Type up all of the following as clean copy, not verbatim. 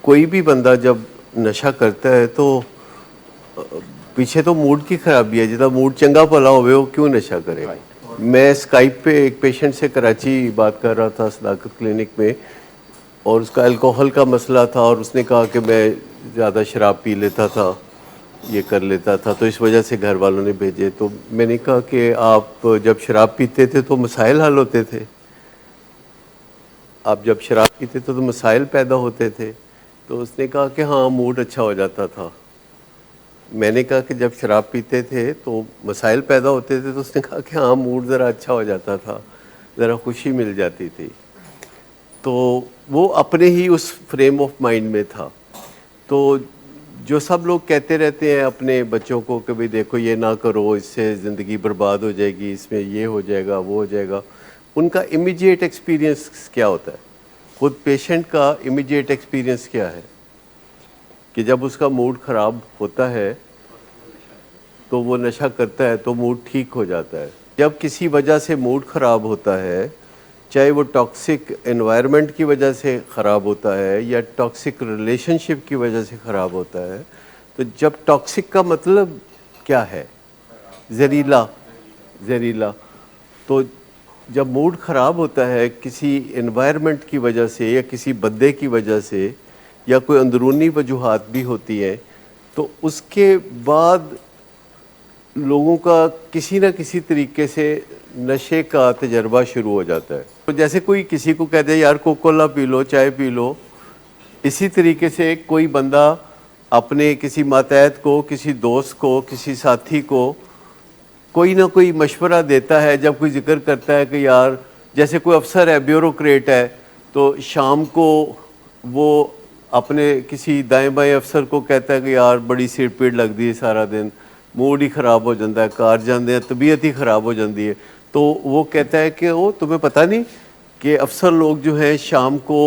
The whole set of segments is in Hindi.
कोई भी बंदा जब नशा करता है तो अ, पीछे तो मूड की खराबी है, जितना मूड चंगा भला होवे वो क्यों नशा करे। मैं स्काइप पे एक पेशेंट से कराची बात कर रहा था सदाकत क्लिनिक में, और उसका अल्कोहल का मसला था, और उसने कहा कि मैं ज़्यादा शराब पी लेता था, ये कर लेता था, तो इस वजह से घर वालों ने भेजे। तो मैंने कहा कि आप जब शराब पीते थे तो मसाइल हल होते थे, आप जब शराब पीते थे तो मसाइल पैदा होते थे। तो उसने कहा कि हाँ, मूड अच्छा हो जाता था। मैंने कहा कि जब शराब पीते थे तो मसाइल पैदा होते थे, तो उसने कहा कि हाँ, मूड ज़रा अच्छा हो जाता था, ज़रा खुशी मिल जाती थी। तो वो अपने ही उस फ्रेम ऑफ माइंड में था। तो जो सब लोग कहते रहते हैं अपने बच्चों को कि भाई देखो ये ना करो, इससे ज़िंदगी बर्बाद हो जाएगी, इसमें ये हो जाएगा, वो हो जाएगा, उनका इमीडिएट एक्सपीरियंस क्या होता है? खुद पेशेंट का इमीडिएट एक्सपीरियंस क्या है कि जब उसका मूड ख़राब होता है तो वो नशा करता है तो मूड ठीक हो जाता है। जब किसी वजह से मूड ख़राब होता है, चाहे वो टॉक्सिक एनवायरनमेंट की वजह से ख़राब होता है या टॉक्सिक रिलेशनशिप की वजह से ख़राब होता है, तो जब टॉक्सिक का मतलब क्या है? जहरीला, जहरीला। तो जब मूड ख़राब होता है किसी एनवायरनमेंट की वजह से या किसी बंदे की वजह से या कोई अंदरूनी वजूहात भी होती हैं, तो उसके बाद लोगों का किसी न किसी तरीके से नशे का तजर्बा शुरू हो जाता है। तो जैसे कोई किसी को कहते हैं यार कोका कोला पी लो, चाय पी लो, इसी तरीके से कोई बंदा अपने किसी मातहत को, किसी दोस्त को, किसी साथी को कोई ना कोई मशवरा देता है। जब कोई जिक्र करता है कि यार, जैसे कोई अफसर है, ब्यूरोक्रेट है, तो शाम को वो अपने किसी दाएं बाएं अफसर को कहता है कि यार बड़ी सिर पीड़ लगती है, सारा दिन मूड ही ख़राब हो जाता है, कार जाते हैं तबीयत ही ख़राब हो जाती है। तो वो कहता है कि वो तुम्हें पता नहीं कि अफसर लोग जो हैं शाम को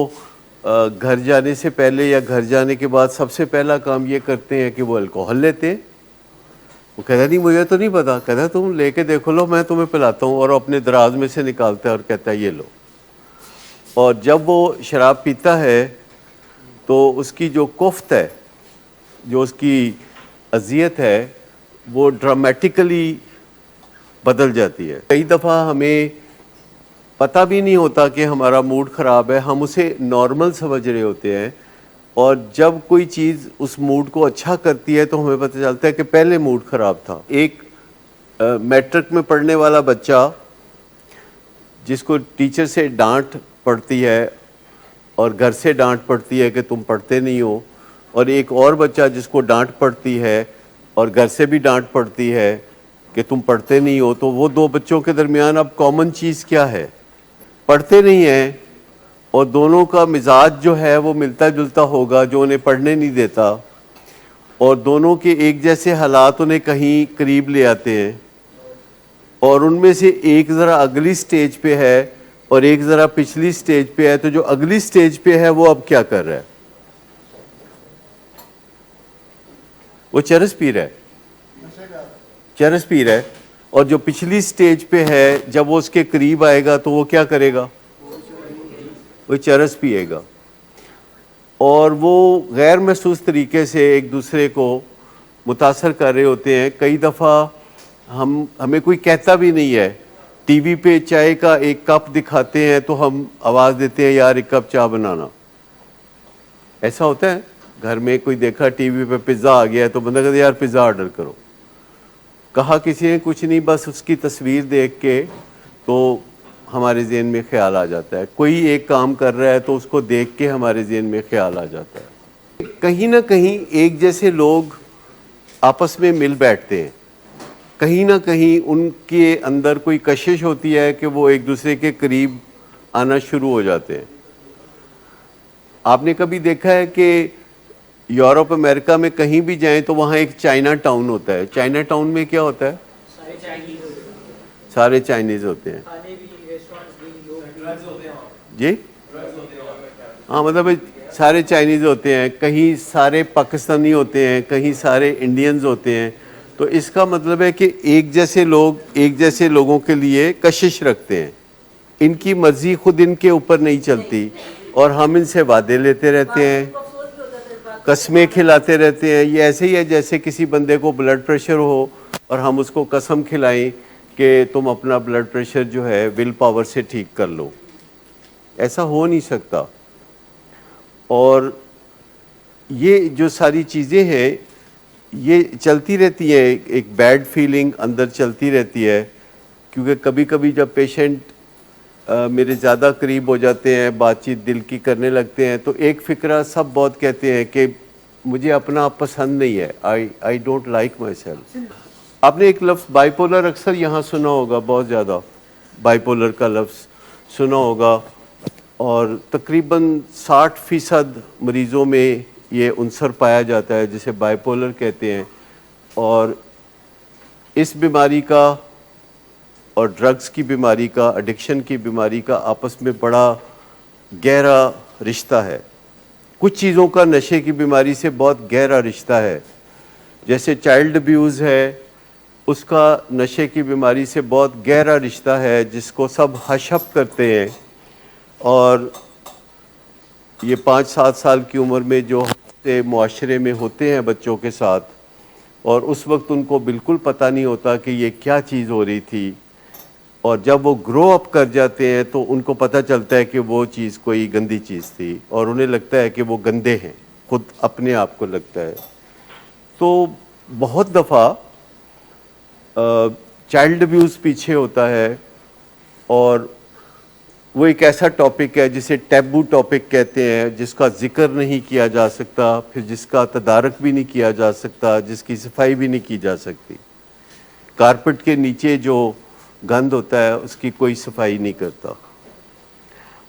घर जाने से पहले या घर जाने के बाद सबसे पहला काम ये करते हैं कि वो अल्कोहल लेते हैं। वो कहता नहीं मुझे तो नहीं पता। कहता तुम लेके देखो, लो मैं तुम्हें पिलाता हूँ, और अपने दराज में से निकालता है और कहता है ये लो। और जब वो शराब पीता है तो उसकी जो कुफ्त है, जो उसकी अजियत है, वो ड्रामेटिकली बदल जाती है। कई दफ़ा हमें पता भी नहीं होता कि हमारा मूड ख़राब है, हम उसे नॉर्मल समझ रहे होते हैं, और जब कोई चीज़ उस मूड को अच्छा करती है तो हमें पता चलता है कि पहले मूड ख़राब था। एक मैट्रिक में पढ़ने वाला बच्चा जिसको टीचर से डांट पड़ती है और घर से डांट पड़ती है कि तुम पढ़ते नहीं हो, और एक और बच्चा जिसको डांट पड़ती है और घर से भी डांट पड़ती है कि तुम पढ़ते नहीं हो, तो वो दो बच्चों के दरमियान अब कॉमन चीज़ क्या है? पढ़ते नहीं हैं, और दोनों का मिजाज जो है वो मिलता जुलता होगा, जो उन्हें पढ़ने नहीं देता, और दोनों के एक जैसे हालात उन्हें कहीं करीब ले आते हैं, और उनमें से एक ज़रा अगली स्टेज पे है और एक ज़रा पिछली स्टेज पे है। तो जो अगली स्टेज पे है वो अब क्या कर रहा है? वो चरस पी रहा है, चरस पी रहा है। और जो पिछली स्टेज पे है, जब वो उसके करीब आएगा तो वो क्या करेगा? वो चरस पिएगा। और वो गैर महसूस तरीके से एक दूसरे को मुतासर कर रहे होते हैं। कई दफ़ा हमें कोई कहता भी नहीं है, टीवी पे चाय का एक कप दिखाते हैं तो हम आवाज़ देते हैं यार एक कप चाय बनाना। ऐसा होता है। घर में कोई देखा टीवी पे पिज़्ज़ा आ गया है तो बंदा कहता है यार पिज़्ज़ा ऑर्डर करो। कहा किसी ने कुछ नहीं, बस उसकी तस्वीर देख के तो हमारे ज़हन में ख्याल आ जाता है। कोई एक काम कर रहा है तो उसको देख के हमारे ज़हन में ख्याल आ जाता है। कहीं ना कहीं एक जैसे लोग आपस में मिल बैठते हैं, कहीं ना कहीं उनके अंदर कोई कशिश होती है कि वो एक दूसरे के करीब आना शुरू हो जाते हैं। आपने कभी देखा है कि यूरोप अमेरिका में कहीं भी जाएं तो वहाँ एक चाइना टाउन होता है। चाइना टाउन में क्या होता है? सारे चाइनीज़ होते हैं जी। हाँ, मतलब सारे चाइनीज़ होते हैं, कहीं सारे पाकिस्तानी होते हैं, कहीं सारे इंडियंस होते हैं। तो इसका मतलब है कि एक जैसे लोग एक जैसे लोगों के लिए कशिश रखते हैं। इनकी मर्ज़ी खुद इनके ऊपर नहीं चलती और हम इनसे वादे लेते रहते हैं। कस्में खिलाते रहते हैं। ये ऐसे ही है जैसे किसी बंदे को ब्लड प्रेशर हो और हम उसको कसम खिलाएं कि तुम अपना ब्लड प्रेशर जो है विल पावर से ठीक कर लो। ऐसा हो नहीं सकता। और ये जो सारी चीज़ें हैं ये चलती रहती है, एक बैड फीलिंग अंदर चलती रहती है, क्योंकि कभी कभी जब पेशेंट मेरे ज़्यादा करीब हो जाते हैं, बातचीत दिल की करने लगते हैं, तो एक फ़िक्रा सब बहुत कहते हैं कि मुझे अपना आप पसंद नहीं है, I don't like my self. आपने एक लफ्ज़ बाइपोलर अक्सर यहाँ सुना होगा, बहुत ज़्यादा बाइपोलर का लफ्ज़ सुना होगा, और तकरीबन 60% मरीज़ों में ये उनसर पाया जाता है जिसे बाइपोलर कहते हैं। और इस बीमारी का और ड्रग्स की बीमारी का, एडिक्शन की बीमारी का आपस में बड़ा गहरा रिश्ता है। कुछ चीज़ों का नशे की बीमारी से बहुत गहरा रिश्ता है, जैसे चाइल्ड अब्यूज़ है, उसका नशे की बीमारी से बहुत गहरा रिश्ता है, जिसको सब हशप करते हैं। और ये 5-7 साल की उम्र में जो हफ्ते मुआशरे में होते हैं बच्चों के साथ, और उस वक्त उनको बिल्कुल पता नहीं होता कि ये क्या चीज़ हो रही थी, और जब वो ग्रो अप कर जाते हैं तो उनको पता चलता है कि वो चीज़ कोई गंदी चीज़ थी, और उन्हें लगता है कि वो गंदे हैं, खुद अपने आप को लगता है। तो बहुत दफ़ा चाइल्ड अब्यूज़ पीछे होता है, और वो एक ऐसा टॉपिक है जिसे टैबू टॉपिक कहते हैं, जिसका जिक्र नहीं किया जा सकता, फिर जिसका तदारक भी नहीं किया जा सकता, जिसकी सफाई भी नहीं की जा सकती। कारपेट के नीचे जो गंद होता है उसकी कोई सफाई नहीं करता,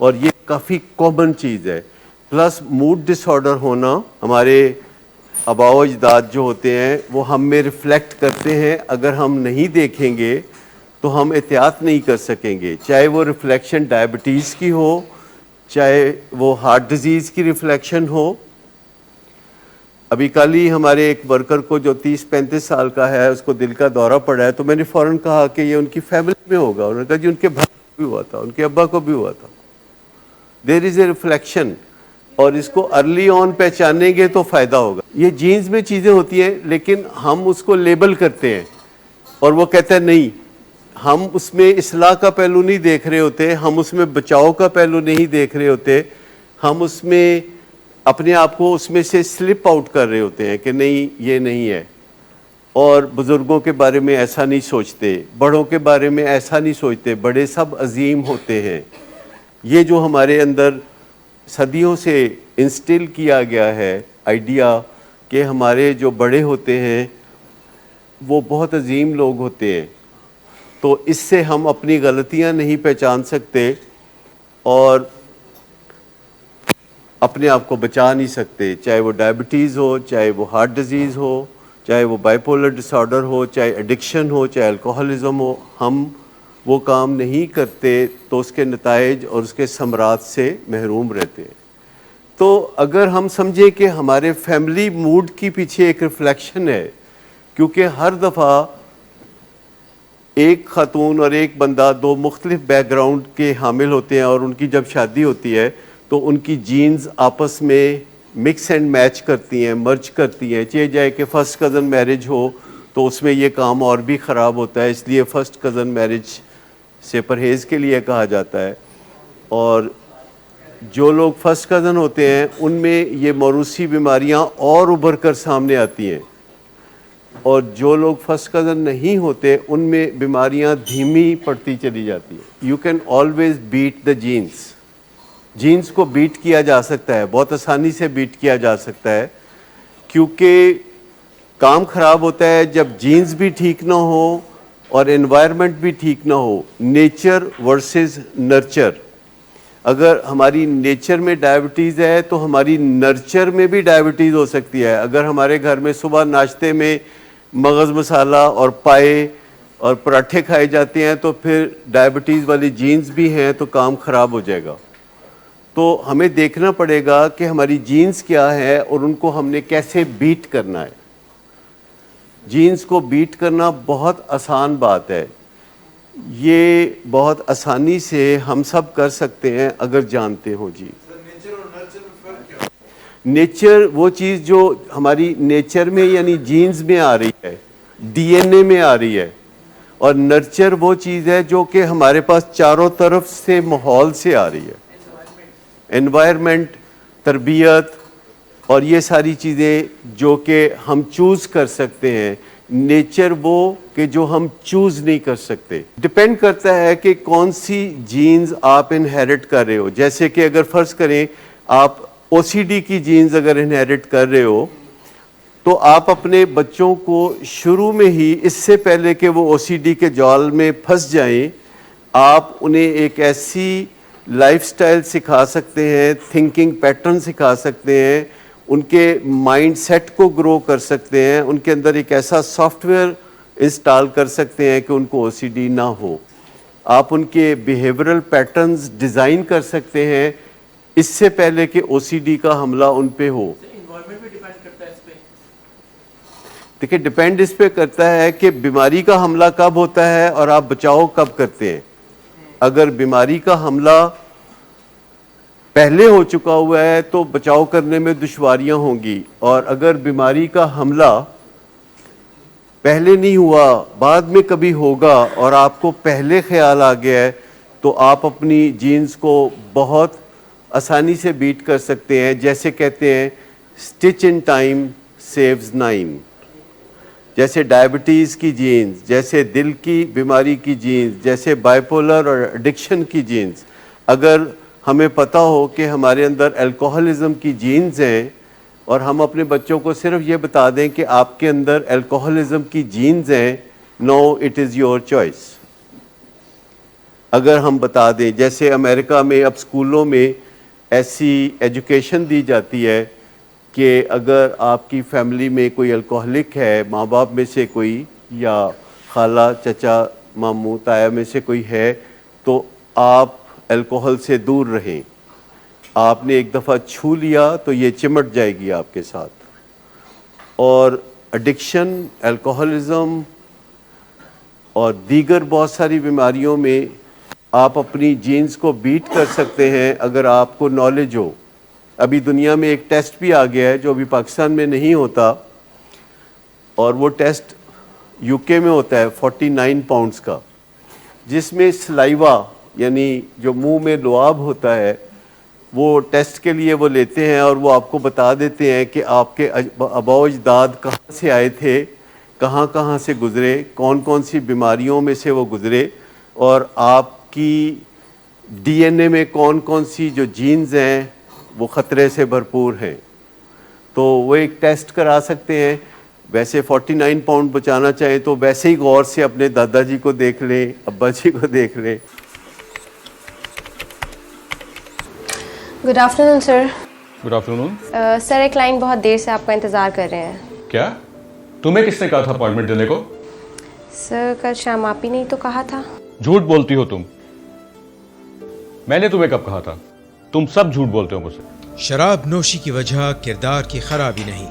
और ये काफ़ी कॉमन चीज़ है। प्लस मूड डिसऑर्डर होना, हमारे आबाओ अजदाद जो होते हैं वो हम में रिफ्लेक्ट करते हैं। अगर हम नहीं देखेंगे तो हम एहतियात नहीं कर सकेंगे, चाहे वो रिफ्लेक्शन डायबिटीज़ की हो, चाहे वो हार्ट डिजीज़ की रिफ्लेक्शन हो। अभी कल ही हमारे एक वर्कर को जो 30-35 साल का है, उसको दिल का दौरा पड़ा है, तो मैंने फ़ौरन कहा कि ये उनकी फैमिली में होगा। उन्होंने कहा जी उनके भाई को भी हुआ था, उनके अब्बा को भी हुआ था। देयर इज़ ए रिफ्लेक्शन, और इसको अर्ली ऑन पहचानेंगे तो फ़ायदा होगा। ये जीन्स में चीज़ें होती हैं, लेकिन हम उसको लेबल करते हैं, और वो कहते हैं नहीं, हम उसमें इस्लाह का पहलू नहीं देख रहे होते, हम उसमें बचाव का पहलू नहीं देख रहे होते, हम उसमें अपने आप को उसमें से स्लिप आउट कर रहे होते हैं कि नहीं ये नहीं है। और बुज़ुर्गों के बारे में ऐसा नहीं सोचते, बड़ों के बारे में ऐसा नहीं सोचते, बड़े सब अजीम होते हैं। ये जो हमारे अंदर सदियों से इंस्टिल किया गया है आइडिया कि हमारे जो बड़े होते हैं वो बहुत अजीम लोग होते हैं, तो इससे हम अपनी गलतियां नहीं पहचान सकते और अपने आप को बचा नहीं सकते, चाहे वो डायबिटीज़ हो, चाहे वो हार्ट डिजीज़ हो, चाहे वो बाइपोलर डिसऑर्डर हो, चाहे एडिक्शन हो, चाहे अल्कोहलिज्म हो। हम वो काम नहीं करते तो उसके नताइज और उसके समरात से महरूम रहते हैं। तो अगर हम समझें कि हमारे फैमिली मूड की पीछे एक रिफ्लेक्शन है, क्योंकि हर दफ़ा एक खातून और एक बंदा दो मुख्तलिफ बैकग्राउंड के हामिल होते हैं, और उनकी जब शादी होती है तो उनकी जीन्स आपस में मिक्स एंड मैच करती हैं, मर्ज करती हैं। चाहे जाए कि फ़र्स्ट कज़न मैरिज हो तो उसमें ये काम और भी ख़राब होता है, इसलिए फ़र्स्ट कज़न मैरिज से परहेज़ के लिए कहा जाता है। और जो लोग फ़र्स्ट कज़न होते हैं उनमें ये मौरूसी बीमारियां और उभर कर सामने आती हैं, और जो लोग फर्स्ट कज़न नहीं होते उनमें बीमारियां धीमी पड़ती चली जाती हैं। You can always beat the genes. Genes को बीट किया जा सकता है, बहुत आसानी से बीट किया जा सकता है, क्योंकि काम ख़राब होता है जब जीन्स भी ठीक ना हो और एनवायरनमेंट भी ठीक ना हो। Nature versus nurture. अगर हमारी नेचर में डायबिटीज़ है तो हमारी नर्चर में भी डायबिटीज़ हो सकती है। अगर हमारे घर में सुबह नाश्ते में मगज़ मसाला और पाए और पराठे खाए जाते हैं तो फिर डायबिटीज़ वाली जीन्स भी हैं तो काम ख़राब हो जाएगा। तो हमें देखना पड़ेगा कि हमारी जीन्स क्या है और उनको हमने कैसे बीट करना है। जीन्स को बीट करना बहुत आसान बात है, ये बहुत आसानी से हम सब कर सकते हैं अगर जानते हो। जी, नेचर वो चीज़ जो हमारी नेचर में यानी जीन्स में आ रही है, डीएनए में आ रही है, और नर्चर वो चीज़ है जो कि हमारे पास चारों तरफ से माहौल से आ रही है, एनवायरनमेंट, तरबियत और ये सारी चीज़ें जो कि हम चूज़ कर सकते हैं। नेचर वो कि जो हम चूज़ नहीं कर सकते। डिपेंड करता है कि कौन सी जीन्स आप इनहेरिट कर रहे हो। जैसे कि अगर फ़र्ज़ करें आप ओसीडी की जीन्स अगर इनहेरिट कर रहे हो, तो आप अपने बच्चों को शुरू में ही, इससे पहले कि वो ओसीडी के जाल में फंस जाएं, आप उन्हें एक ऐसी लाइफस्टाइल सिखा सकते हैं, थिंकिंग पैटर्न सिखा सकते हैं, उनके माइंड सेट को ग्रो कर सकते हैं, उनके अंदर एक ऐसा सॉफ्टवेयर इंस्टॉल कर सकते हैं कि उनको ओसीडी ना हो। आप उनके बिहेवियरल पैटर्न्स डिज़ाइन कर सकते हैं इससे पहले कि ओसीडी का हमला उन पे हो। एनवायरनमेंट भी डिपेंड करता है इस पे। देखिए, डिपेंड इस पे करता है कि बीमारी का हमला कब होता है और आप बचाव कब करते हैं। अगर बीमारी का हमला पहले हो चुका हुआ है तो बचाव करने में दुश्वारियां होंगी, और अगर बीमारी का हमला पहले नहीं हुआ, बाद में कभी होगा और आपको पहले ख्याल आ गया है, तो आप अपनी जीन्स को बहुत आसानी से बीट कर सकते हैं। जैसे कहते हैं स्टिच इन टाइम सेव्स 9। जैसे डायबिटीज़ की जीन्स, जैसे दिल की बीमारी की जीन्स, जैसे बाइपोलर और एडिक्शन की जीन्स, अगर हमें पता हो कि हमारे अंदर अल्कोहलिज्म की जीन्स हैं और हम अपने बच्चों को सिर्फ ये बता दें कि आपके अंदर अल्कोहलिज्म की जीन्स हैं, no it is your choice. अगर हम बता दें, जैसे अमेरिका में अब स्कूलों में ऐसी एजुकेशन दी जाती है कि अगर आपकी फैमिली में कोई अल्कोहलिक है, माँ बाप में से कोई या खाला चचा मामू ताया में से कोई है, तो आप अल्कोहल से दूर रहें। आपने एक दफ़ा छू लिया तो ये चिमट जाएगी आपके साथ। और एडिक्शन, अल्कोहलिज्म और दीगर बहुत सारी बीमारियों में आप अपनी जीन्स को बीट कर सकते हैं अगर आपको नॉलेज हो। अभी दुनिया में एक टेस्ट भी आ गया है जो अभी पाकिस्तान में नहीं होता, और वो टेस्ट यूके में होता है 49 पाउंड्स का, जिसमें सलाइवा यानी जो मुंह में लुआब होता है वो टेस्ट के लिए वो लेते हैं, और वो आपको बता देते हैं कि आपके आबाओ अजदाद कहाँ से आए थे, कहाँ कहाँ से गुज़रे, कौन कौन सी बीमारियों में से वो गुज़रे, और आपकी डीएनए में कौन कौन सी जो जीन्स हैं वो ख़तरे से भरपूर हैं। तो वो एक टेस्ट करा सकते हैं। वैसे 49 पाउंड बचाना चाहें तो वैसे ही गौर से अपने दादाजी को देख लें, अब्बा जी को देख लें। Good afternoon sir. Good afternoon. Sir, एक क्लाइंट बहुत देर से आपका इंतज़ार कर रहे हैं। क्या तुम्हें किसने कहा था अपॉइंटमेंट देने को? सर, कल शाम आप ही ने ही तो कहा था। झूठ बोलती हो तुम। मैंने तुम्हें कब कहा था? तुम सब झूठ बोलते हो मुझसे। शराब नोशी की वजह किरदार की खराबी नहीं,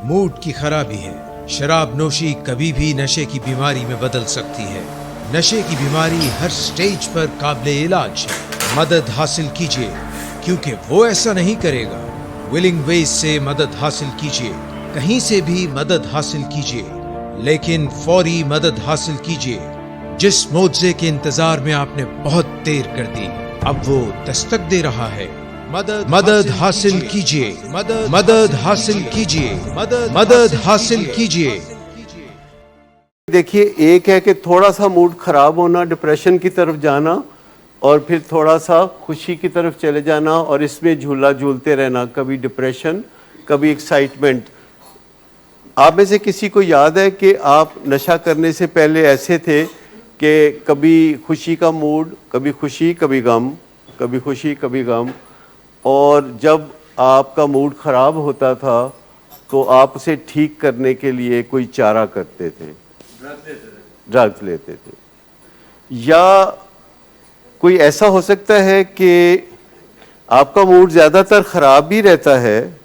मूड की खराबी है। शराब नोशी कभी भी नशे की बीमारी में बदल सकती है। नशे की बीमारी हर स्टेज पर काबिल इलाज है। मदद हासिल कीजिए, क्योंकि वो ऐसा नहीं करेगा। विलिंग वेज से मदद हासिल कीजिए, कहीं से भी मदद हासिल कीजिए, लेकिन फौरी मदद हासिल कीजिए। जिस मुआवजे के इंतजार में आपने बहुत देर कर दी, अब वो दस्तक दे रहा है। मदद हासिल कीजिए, मदद हासिल कीजिए, मदद हासिल कीजिए। देखिए, एक है कि थोड़ा सा मूड ख़राब होना, डिप्रेशन की तरफ जाना, और फिर थोड़ा सा खुशी की तरफ चले जाना, और इसमें झूला झूलते रहना, कभी डिप्रेशन कभी एक्साइटमेंट। आप में से किसी को याद है कि आप नशा करने से पहले ऐसे थे कि कभी खुशी का मूड, कभी खुशी कभी गम, कभी खुशी कभी गम, और जब आपका मूड ख़राब होता था तो आप उसे ठीक करने के लिए कोई चारा करते थे, ड्रग्स लेते थे। या कोई ऐसा हो सकता है कि आपका मूड ज़्यादातर ख़राब भी रहता है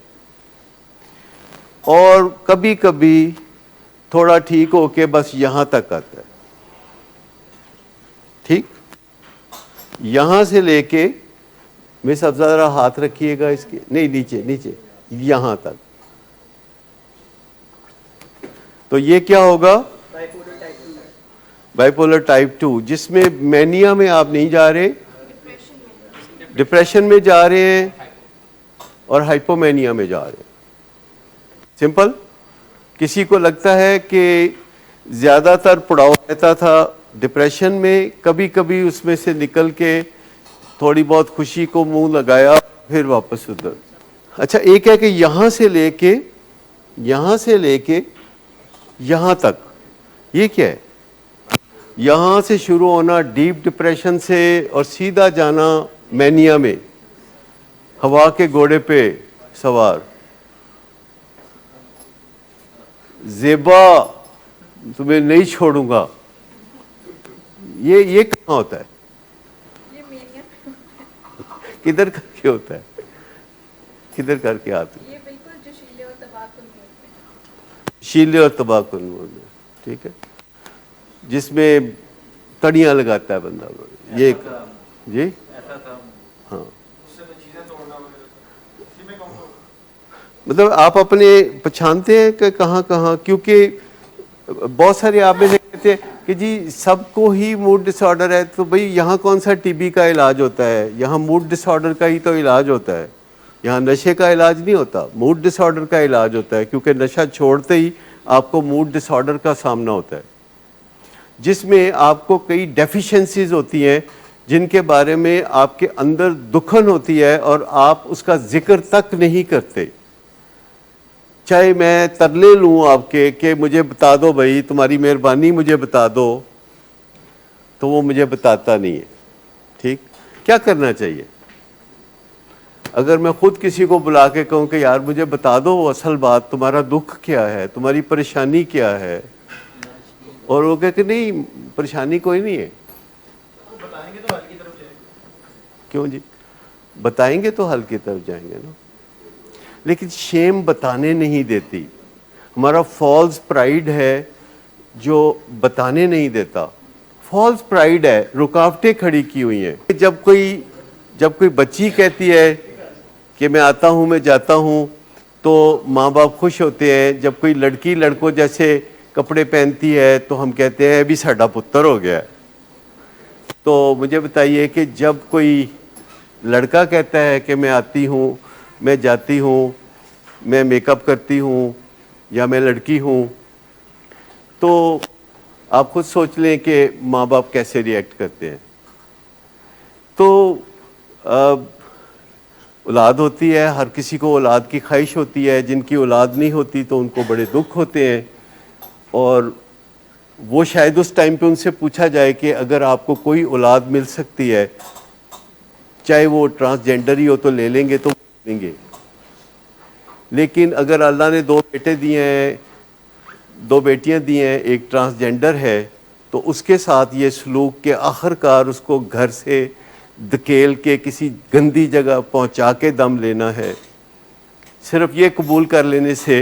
और कभी कभी थोड़ा ठीक होके बस यहाँ तक आता है। ठीक, यहाँ से लेके, मिस अफजा ज़रा हाथ रखिएगा इसके, नहीं नीचे नीचे, यहां तक। तो ये क्या होगा? बाइपोलर टाइप 2, जिसमें मैनिया में आप नहीं जा रहे, डिप्रेशन में जा रहे हैं और हाइपोमैनिया में जा रहे हैं। सिंपल। किसी को लगता है कि ज़्यादातर पड़ाव रहता था डिप्रेशन में, कभी कभी उसमें से निकल के थोड़ी बहुत खुशी को मुंह लगाया, फिर वापस उधर। अच्छा, एक है कि यहाँ से लेके यहाँ तक, ये क्या है? यहाँ से शुरू होना डीप डिप्रेशन से और सीधा जाना मैनिया में, हवा के घोड़े पे सवार। ज़ेबा तुम्हें नहीं छोड़ूंगा, ये कहाँ होता है? किधर करके होता है? किधर करके आते हैं? ये बिल्कुल जोशीले और तबाहकुन मूड में। शीले और तबाहकुन मूड में, ठीक है, जिसमें तड़ियाँ लगाता है बंदा। ये जी हाँ, मतलब आप अपने पहचानते हैं कि कहाँ कहाँ, क्योंकि बहुत सारे आप में से कहते हैं कि जी सबको ही मूड डिसऑर्डर है, तो भाई यहाँ कौन सा टीबी का इलाज होता है? यहाँ मूड डिसऑर्डर का ही तो इलाज होता है, यहाँ नशे का इलाज नहीं होता, मूड डिसऑर्डर का इलाज होता है। क्योंकि नशा छोड़ते ही आपको मूड डिसऑर्डर का सामना होता है, जिसमें आपको कई डेफिशिएंसीज होती हैं जिनके बारे में आपके अंदर दुखन होती है और आप उसका जिक्र तक नहीं करते। चाहे मैं तरले लूँ आपके कि मुझे बता दो भाई, तुम्हारी मेहरबानी मुझे बता दो, तो वो मुझे बताता नहीं है। ठीक, क्या करना चाहिए? अगर मैं खुद किसी को बुला के कहूँ कि यार मुझे बता दो असल बात, तुम्हारा दुख क्या है, तुम्हारी परेशानी क्या है, और वो कहे कि नहीं परेशानी कोई नहीं है, बताएंगे तो हल की तरफ जाएंगे। क्यों जी? बताएंगे तो हल की तरफ जाएंगे ना, लेकिन शेम बताने नहीं देती। हमारा फॉल्स प्राइड है जो बताने नहीं देता। फॉल्स प्राइड है, रुकावटें खड़ी की हुई हैं। जब कोई बच्ची कहती है कि मैं आता हूँ, मैं जाता हूँ, तो माँ बाप खुश होते हैं। जब कोई लड़की लड़कों जैसे कपड़े पहनती है तो हम कहते हैं अभी साडा पुत्र हो गया। तो मुझे बताइए कि जब कोई लड़का कहता है कि मैं आती हूँ, मैं जाती हूँ, मैं मेकअप करती हूँ, या मैं लड़की हूँ, तो आप खुद सोच लें कि माँ बाप कैसे रिएक्ट करते हैं। तो औलाद होती है, हर किसी को औलाद की ख्वाहिश होती है। जिनकी औलाद नहीं होती तो उनको बड़े दुख होते हैं, और वो शायद उस टाइम पे उनसे पूछा जाए कि अगर आपको कोई औलाद मिल सकती है, चाहे वो ट्रांसजेंडर ही हो, तो ले लेंगे? तो लेंगे। लेकिन अगर अल्लाह ने 2 बेटे दिए हैं, 2 बेटियां दी हैं, एक ट्रांसजेंडर है, तो उसके साथ ये सलूक के आखिरकार उसको घर से धकेल के किसी गंदी जगह पहुंचा के दम लेना है। सिर्फ ये कबूल कर लेने से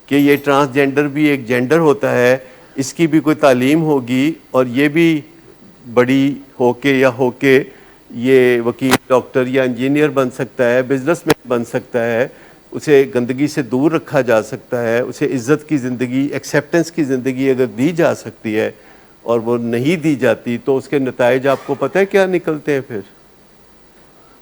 कि ये ट्रांसजेंडर भी एक जेंडर होता है, इसकी भी कोई तालीम होगी, और ये भी बड़ी होके ये वकील, डॉक्टर या इंजीनियर बन सकता है, बिजनेसमैन बन सकता है, उसे गंदगी से दूर रखा जा सकता है, उसे इज़्ज़त की ज़िंदगी, एक्सेप्टेंस की ज़िंदगी अगर दी जा सकती है, और वो नहीं दी जाती तो उसके नताइज आपको पता है क्या निकलते हैं?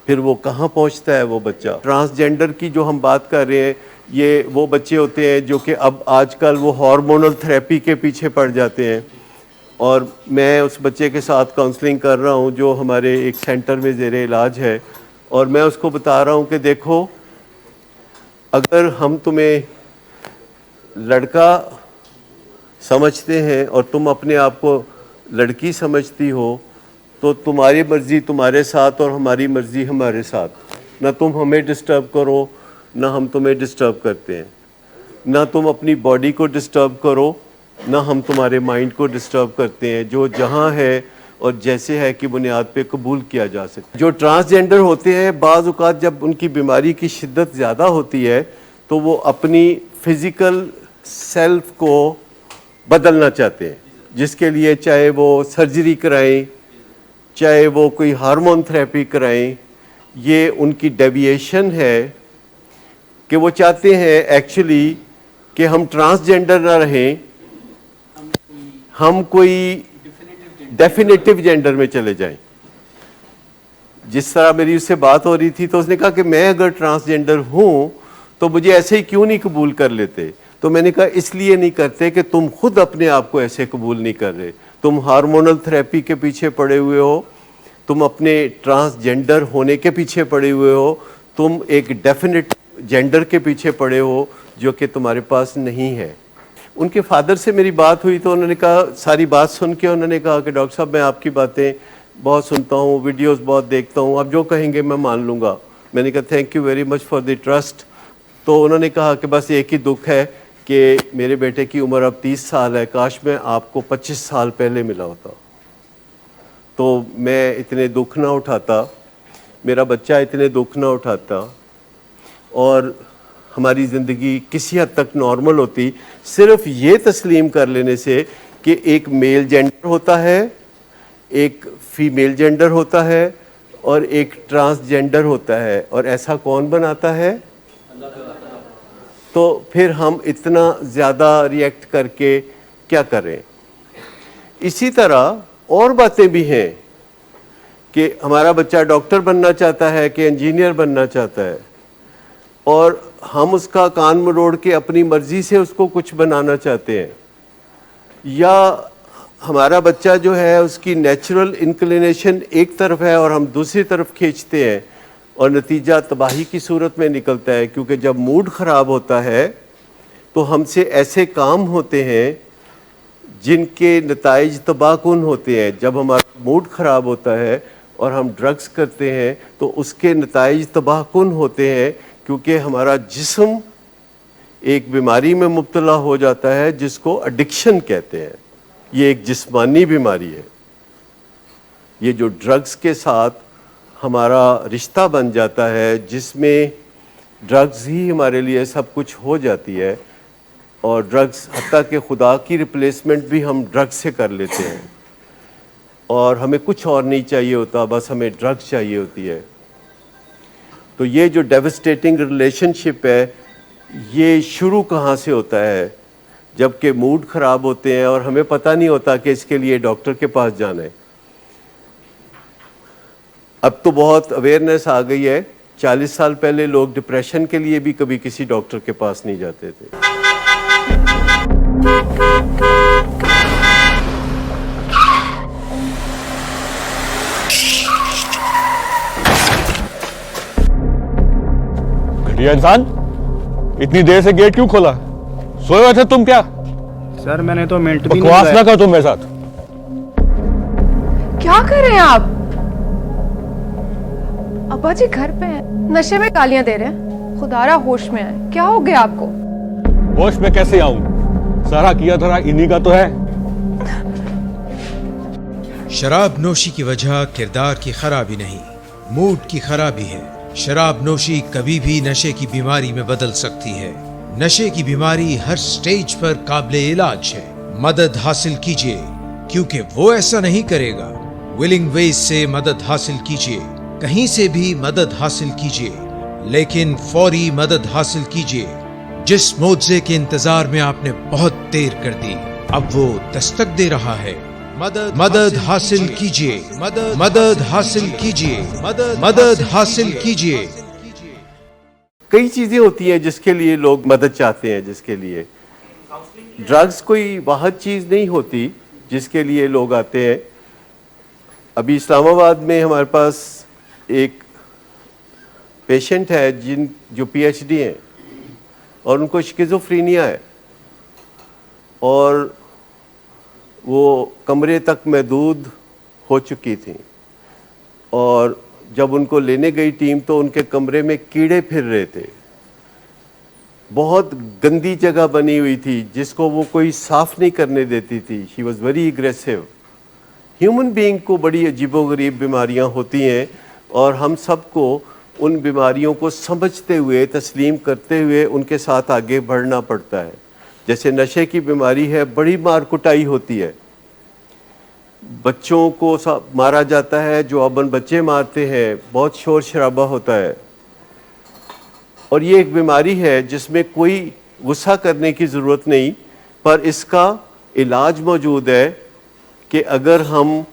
फिर वो कहाँ पहुँचता है वो बच्चा। ट्रांसजेंडर की जो हम बात कर रहे हैं, ये वो बच्चे होते हैं जो कि अब आजकल वो हार्मोनल थेरेपी के पीछे पड़ जाते हैं। और मैं उस बच्चे के साथ काउंसलिंग कर रहा हूँ जो हमारे एक सेंटर में ज़ेरे इलाज है, और मैं उसको बता रहा हूँ कि देखो, अगर हम तुम्हें लड़का समझते हैं और तुम अपने आप को लड़की समझती हो, तो तुम्हारी मर्ज़ी तुम्हारे साथ और हमारी मर्ज़ी हमारे साथ। ना तुम हमें डिस्टर्ब करो, ना हम तुम्हें डिस्टर्ब करते हैं। ना तुम अपनी बॉडी को डिस्टर्ब करो, ना हम तुम्हारे माइंड को डिस्टर्ब करते हैं। जो जहाँ है और जैसे है की बुनियाद पे कबूल किया जा सकता है। जो ट्रांसजेंडर होते हैं, बाज़ औक़ात जब उनकी बीमारी की शिद्दत ज़्यादा होती है तो वो अपनी फ़िज़िकल सेल्फ को बदलना चाहते हैं, जिसके लिए चाहे वो सर्जरी कराएं, चाहे वो कोई हार्मोन थेरेपी कराएं। ये उनकी डेविएशन है कि वो चाहते हैं एक्चुअली कि हम ट्रांसजेंडर ना रहें, हम कोई डेफिनेटिव जेंडर में चले जाएं। जिस तरह मेरी उससे बात हो रही थी तो उसने कहा कि मैं अगर ट्रांसजेंडर हूं तो मुझे ऐसे ही क्यों नहीं कबूल कर लेते। तो मैंने कहा इसलिए नहीं करते कि तुम खुद अपने आप को ऐसे कबूल नहीं कर रहे, तुम हार्मोनल थेरेपी के पीछे पड़े हुए हो, तुम अपने ट्रांसजेंडर होने के पीछे पड़े हुए हो, तुम एक डेफिनेट जेंडर के पीछे पड़े हो जो कि तुम्हारे पास नहीं है। उनके फादर से मेरी बात हुई तो उन्होंने कहा, सारी बात सुन के उन्होंने कहा कि डॉक्टर साहब मैं आपकी बातें बहुत सुनता हूँ, वीडियोस बहुत देखता हूँ, आप जो कहेंगे मैं मान लूँगा। मैंने कहा thank you very much for the trust. तो उन्होंने कहा कि बस एक ही दुख है कि मेरे बेटे की उम्र अब 30 साल है, काश मैं आपको 25 साल पहले मिला होता तो मैं इतने दुख ना उठाता, मेरा बच्चा इतने दुख ना उठाता और हमारी ज़िंदगी किसी हद तक नॉर्मल होती, सिर्फ ये तस्लीम कर लेने से कि एक मेल जेंडर होता है, एक फीमेल जेंडर होता है और एक ट्रांसजेंडर होता है, और ऐसा कौन बनाता है? तो फिर हम इतना ज़्यादा रिएक्ट करके क्या करें। इसी तरह और बातें भी हैं कि हमारा बच्चा डॉक्टर बनना चाहता है कि इंजीनियर बनना चाहता है और हम उसका कान मरोड़ के अपनी मर्जी से उसको कुछ बनाना चाहते हैं, या हमारा बच्चा जो है उसकी नेचुरल इंक्लिनेशन एक तरफ है और हम दूसरी तरफ खींचते हैं और नतीजा तबाही की सूरत में निकलता है। क्योंकि जब मूड ख़राब होता है तो हमसे ऐसे काम होते हैं जिनके नताइज तबाहकुन होते हैं। जब हमारा मूड ख़राब होता है और हम ड्रग्स करते हैं तो उसके नताइज तबाहकुन होते हैं, क्योंकि हमारा जिस्म एक बीमारी में मुब्तला हो जाता है जिसको एडिक्शन कहते हैं। ये एक जिस्मानी बीमारी है। ये जो ड्रग्स के साथ हमारा रिश्ता बन जाता है जिसमें ड्रग्स ही हमारे लिए सब कुछ हो जाती है, और ड्रग्स हत्ता कि खुदा की रिप्लेसमेंट भी हम ड्रग्स से कर लेते हैं और हमें कुछ और नहीं चाहिए होता, बस हमें ड्रग्स चाहिए होती है। तो ये जो डेवस्टेटिंग रिलेशनशिप है ये शुरू कहाँ से होता है? जबकि मूड ख़राब होते हैं और हमें पता नहीं होता कि इसके लिए डॉक्टर के पास जाना है। अब तो बहुत अवेयरनेस आ गई है। 40 साल पहले लोग डिप्रेशन के लिए भी कभी किसी डॉक्टर के पास नहीं जाते थे। घटिया इंसान, इतनी देर से गेट क्यों खोला? सोए हुए थे तुम क्या? सर मैंने तो मिनट भी नहीं बकवास ना लगाया। कर तुम मेरे साथ। क्या कर रहे हैं आप? अब्बा जी घर पे हैं, नशे में गालियां दे रहे हैं। खुदारा होश में आए, क्या हो गया आपको? होश में कैसे आऊं? सारा किया धरा इन्हीं का तो है। शराब नोशी की वजह किरदार की खराबी नहीं, मूड की खराबी है। शराब नोशी कभी भी नशे की बीमारी में बदल सकती है। नशे की बीमारी हर स्टेज पर काबिले इलाज है। मदद हासिल कीजिए, क्योंकि वो ऐसा नहीं करेगा। विलिंग वेज से मदद हासिल कीजिए, कहीं से भी मदद हासिल कीजिए, लेकिन फौरी मदद हासिल कीजिए। जिस मुआवजे के इंतजार में आपने बहुत देर कर दी, अब वो दस्तक दे रहा है। मदद हासिल कीजिए, मदद हासिल कीजिए, मदद हासिल कीजिए। कई चीज़ें होती हैं जिसके लिए लोग मदद चाहते हैं, जिसके लिए ड्रग्स कोई वाहद चीज़ नहीं होती जिसके लिए लोग आते हैं। अभी इस्लामाबाद में हमारे पास एक पेशेंट है जो पीएचडी हैं और उनको शिज़ोफ्रेनिया है और वो कमरे तक महदूद हो चुकी थी, और जब उनको लेने गई टीम तो उनके कमरे में कीड़े फिर रहे थे। बहुत गंदी जगह बनी हुई थी जिसको वो कोई साफ नहीं करने देती थी। She was very aggressive. Human being को बड़ी अजीबोगरीब बीमारियां होती हैं और हम सबको उन बीमारियों को समझते हुए, तस्लीम करते हुए उनके साथ आगे बढ़ना पड़ता है। जैसे नशे की बीमारी है, बड़ी मार कुटाई होती है, बच्चों को मारा जाता है, जो अपन बच्चे मारते हैं, बहुत शोर शराबा होता है। और ये एक बीमारी है जिसमें कोई गुस्सा करने की ज़रूरत नहीं, पर इसका इलाज मौजूद है कि अगर हम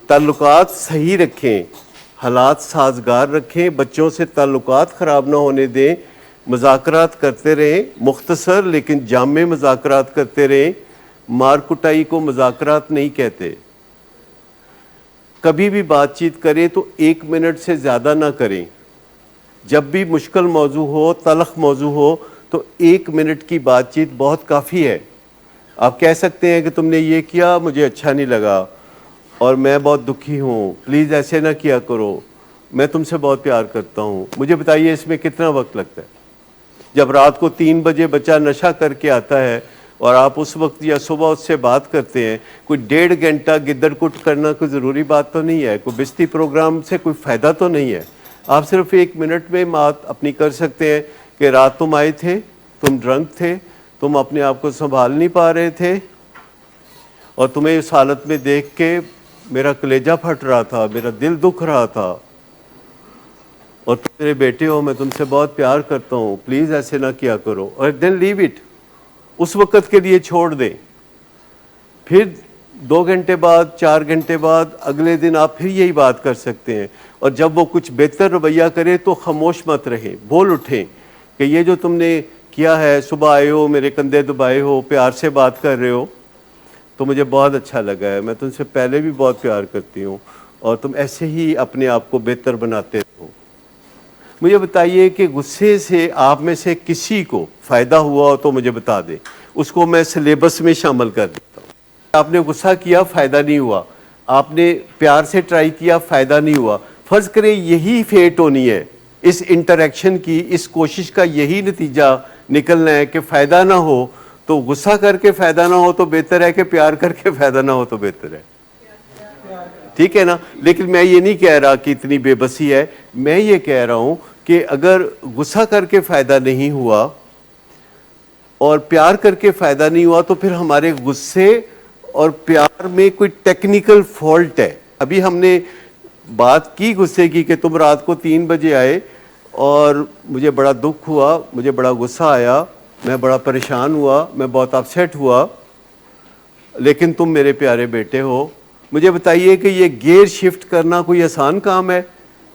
ताल्लुकात सही रखें, हालात साजगार रखें, बच्चों से ताल्लुकात ख़राब ना होने दें, मुज़ाकरात करते रहें, मुख्तसर लेकिन जामे मुज़ाकरात करते रहें। मार कुटाई को मुज़ाकरात नहीं कहते। कभी भी बातचीत करें तो 1 मिनट से ज़्यादा ना करें। जब भी मुश्किल मौजू हो, तलख मौजू हो, तो 1 मिनट की बातचीत बहुत काफ़ी है। आप कह सकते हैं कि तुमने ये किया, मुझे अच्छा नहीं लगा और मैं बहुत दुखी हूँ, प्लीज़ ऐसे ना किया करो, मैं तुमसे बहुत प्यार करता हूँ। मुझे बताइए इसमें कितना वक्त लगता है? जब रात को 3 बजे बच्चा नशा करके आता है और आप उस वक्त या सुबह उससे बात करते हैं, कोई 1.5 घंटा गिद्दड़ कुट करना कोई ज़रूरी बात तो नहीं है, कोई बिस्ती प्रोग्राम से कोई फ़ायदा तो नहीं है। आप सिर्फ 1 मिनट में बात अपनी कर सकते हैं कि रात तुम आए थे, तुम ड्रंक थे, तुम अपने आप को संभाल नहीं पा रहे थे और तुम्हें इस हालत में देख के मेरा कलेजा फट रहा था, मेरा दिल दुख रहा था और तुम मेरे बेटे हो, मैं तुमसे बहुत प्यार करता हूँ, प्लीज़ ऐसे ना किया करो। और देन लीव इट, उस वक़्त के लिए छोड़ दें। फिर 2 घंटे बाद, 4 घंटे बाद, अगले दिन आप फिर यही बात कर सकते हैं। और जब वो कुछ बेहतर रवैया करे तो खामोश मत रहें, बोल उठें कि ये जो तुमने किया है, सुबह आए हो, मेरे कंधे दबाए हो, प्यार से बात कर रहे हो, तो मुझे बहुत अच्छा लगा है, मैं तुमसे पहले भी बहुत प्यार करती हूँ और तुम ऐसे ही अपने आप को बेहतर बनाते रहो। मुझे बताइए कि गुस्से से आप में से किसी को फ़ायदा हुआ हो तो मुझे बता दें, उसको मैं सिलेबस में शामिल कर देता हूँ। आपने गुस्सा किया, फ़ायदा नहीं हुआ, आपने प्यार से ट्राई किया, फ़ायदा नहीं हुआ, फ़र्ज़ करें यही फेट होनी है इस इंटरेक्शन की, इस कोशिश का यही नतीजा निकलना है कि फ़ायदा ना हो, तो गुस्सा करके फ़ायदा ना हो तो बेहतर है कि प्यार करके फ़ायदा ना हो तो बेहतर है। ठीक है ना? लेकिन मैं ये नहीं कह रहा कि इतनी बेबसी है, मैं ये कह रहा हूँ कि अगर गुस्सा करके फ़ायदा नहीं हुआ और प्यार करके फ़ायदा नहीं हुआ तो फिर हमारे गुस्से और प्यार में कोई टेक्निकल फॉल्ट है। अभी हमने बात की गुस्से की कि तुम रात को 3 बजे आए और मुझे बड़ा दुख हुआ, मुझे बड़ा गुस्सा आया, मैं बड़ा परेशान हुआ, मैं बहुत अपसेट हुआ, लेकिन तुम मेरे प्यारे बेटे हो। मुझे बताइए कि ये गियर शिफ्ट करना कोई आसान काम है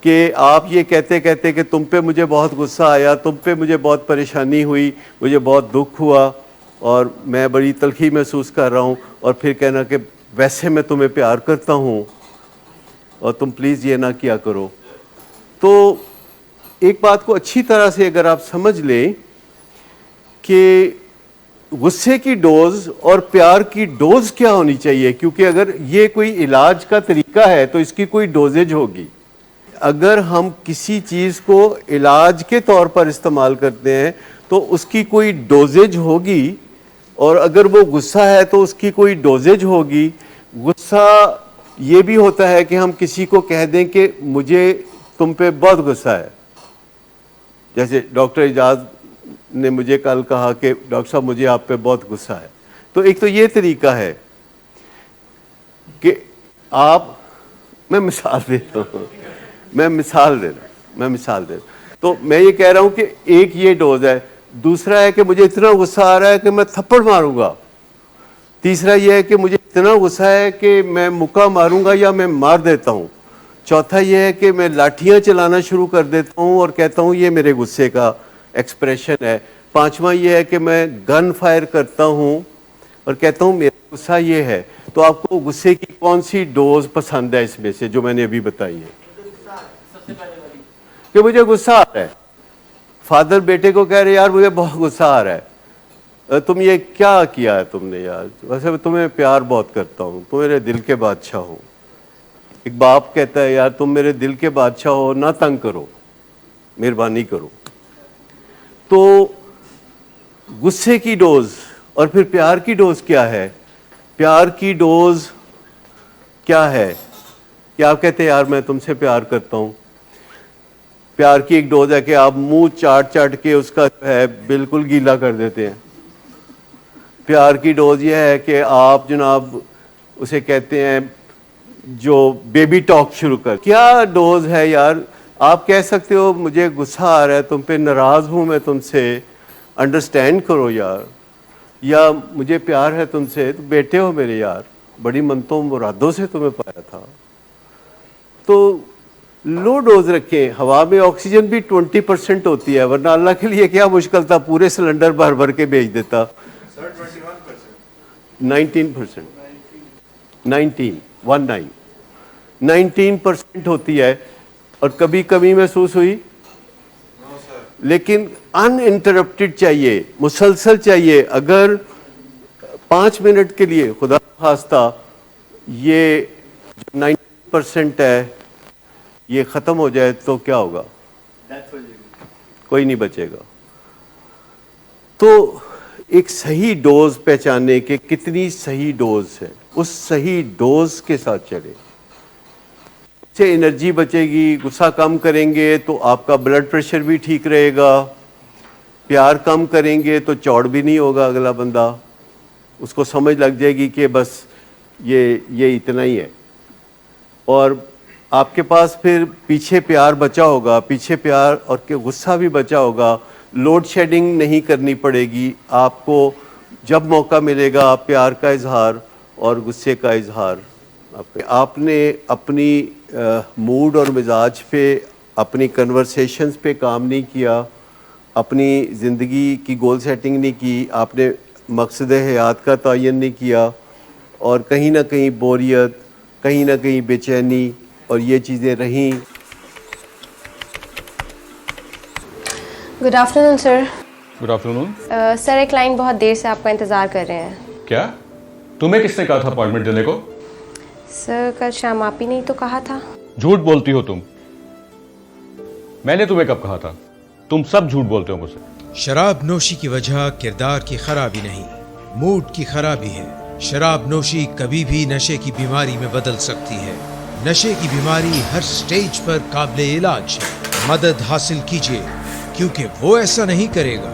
कि आप ये कहते कहते कि तुम पे मुझे बहुत गुस्सा आया, तुम पे मुझे बहुत परेशानी हुई, मुझे बहुत दुख हुआ और मैं बड़ी तलखी महसूस कर रहा हूँ, और फिर कहना कि वैसे मैं तुम्हें प्यार करता हूँ और तुम प्लीज़ ये ना किया करो। तो एक बात को अच्छी तरह से अगर आप समझ लें कि गुस्से की डोज और प्यार की डोज क्या होनी चाहिए, क्योंकि अगर ये कोई इलाज का तरीका है तो इसकी कोई डोजेज होगी। अगर हम किसी चीज़ को इलाज के तौर पर इस्तेमाल करते हैं तो उसकी कोई डोजेज होगी, और अगर वो गुस्सा है तो उसकी कोई डोजेज होगी। गुस्सा ये भी होता है कि हम किसी को कह दें कि मुझे तुम पे बहुत गुस्सा है, जैसे डॉक्टर इजाज़ ने मुझे कल कहा कि डॉक्टर साहब मुझे आप पे बहुत गुस्सा है। तो एक तो ये तरीका है कि आप, मैं मिसाल देता हूँ, मैं मिसाल दे रहा तो मैं ये कह रहा हूँ कि एक ये डोज है, दूसरा है कि मुझे इतना गुस्सा आ रहा है कि मैं थप्पड़ मारूंगा, तीसरा ये है कि मुझे इतना गुस्सा है कि मैं मुक्का मारूंगा या मैं मार देता हूँ, चौथा ये है कि मैं लाठियाँ चलाना शुरू कर देता हूँ और कहता हूँ ये मेरे गुस्से का एक्सप्रेशन है, पांचवा ये है कि मैं गन फायर करता हूँ और कहता हूँ मेरा गुस्सा ये है। तो आपको गुस्से की कौन सी डोज पसंद है इसमें से जो मैंने अभी बताई है? कि मुझे गुस्सा आ रहा है। फादर बेटे को कह रहे यार मुझे बहुत गुस्सा आ रहा है, तुम ये क्या किया है तुमने यार, वैसे मैं तुम्हें प्यार बहुत करता हूँ, तुम मेरे दिल के बादशाह हो। एक बाप कहता है यार तुम मेरे दिल के बादशाह हो, ना तंग करो, मेहरबानी करो। तो गुस्से की डोज और फिर प्यार की डोज क्या है? प्यार की डोज क्या है कि आप कहते हैं यार मैं तुमसे प्यार करता हूँ। प्यार की एक डोज है कि आप मुंह चाट चाट के उसका है बिल्कुल गीला कर देते हैं। प्यार की डोज ये है कि आप जनाब उसे कहते हैं जो बेबी टॉक शुरू कर। क्या डोज है यार आप कह सकते हो मुझे गुस्सा आ रहा है, तुम पे नाराज़ हूँ मैं तुमसे, अंडरस्टैंड करो यार, या मुझे प्यार है तुमसे, तो बेटे हो मेरे यार, बड़ी मनतों मुरादों से तुम्हें पाया था। तो लो डोज रखें। हवा में ऑक्सीजन भी 20% होती है, वरना अल्लाह के लिए क्या मुश्किल था, पूरे सिलेंडर भर भर के भेज देता। 19%, 19% होती है। और कभी कमी महसूस हुई? लेकिन अनइंटरप्टेड चाहिए, मुसलसल चाहिए। अगर 5 मिनट के लिए खुदा खास्ता ये 90% है ये ख़त्म हो जाए तो क्या होगा? डेथ हो जाएगी। कोई नहीं बचेगा। तो एक सही डोज पहचानने के कितनी सही डोज है, उस सही डोज के साथ चले, से एनर्जी बचेगी। गुस्सा कम करेंगे तो आपका ब्लड प्रेशर भी ठीक रहेगा। प्यार कम करेंगे तो चौड़ भी नहीं होगा अगला बंदा, उसको समझ लग जाएगी कि बस ये इतना ही है। और आपके पास फिर पीछे प्यार बचा होगा, पीछे प्यार और के गुस्सा भी बचा होगा। लोड शेडिंग नहीं करनी पड़ेगी आपको। जब मौका मिलेगा आप प्यार का इजहार और गुस्से का इजहार आपने अपनी मूड और मिजाज पे, अपनी कन्वर्सेशंस पे काम नहीं किया, अपनी ज़िंदगी की गोल सेटिंग नहीं की, आपने मकसद हयात का तयन नहीं किया, और कहीं ना कहीं बोरियत, कहीं ना कहीं बेचैनी और ये चीज़ें रहीं। Good afternoon sir. Good afternoon. Sir एक क्लाइंट बहुत देर से आपका इंतज़ार कर रहे हैं। क्या तुम्हें किसने कहा था अपॉइंटमेंट देने को? सर कल शाम आप ही नहीं तो कहा था। झूठ बोलती हो तुम। मैंने तुम्हें कब कहा था? तुम सब झूठ बोलते हो मुझसे। शराब नोशी की वजह किरदार की खराबी नहीं, मूड की खराबी है। शराब नोशी कभी भी नशे की बीमारी में बदल सकती है। नशे की बीमारी हर स्टेज पर काबिले इलाज है। मदद हासिल कीजिए, क्योंकि वो ऐसा नहीं करेगा।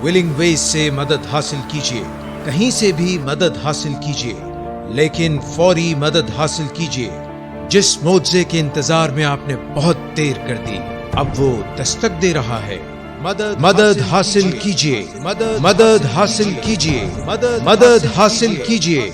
विलिंग वेज से मदद हासिल कीजिए, कहीं से भी मदद हासिल कीजिए, लेकिन फौरी मदद हासिल कीजिए। जिस मोज़े के इंतजार में आपने बहुत देर कर दी, अब वो दस्तक दे रहा है। मदद हासिल कीजिए, मदद हासिल कीजिए, मदद हासिल कीजिए।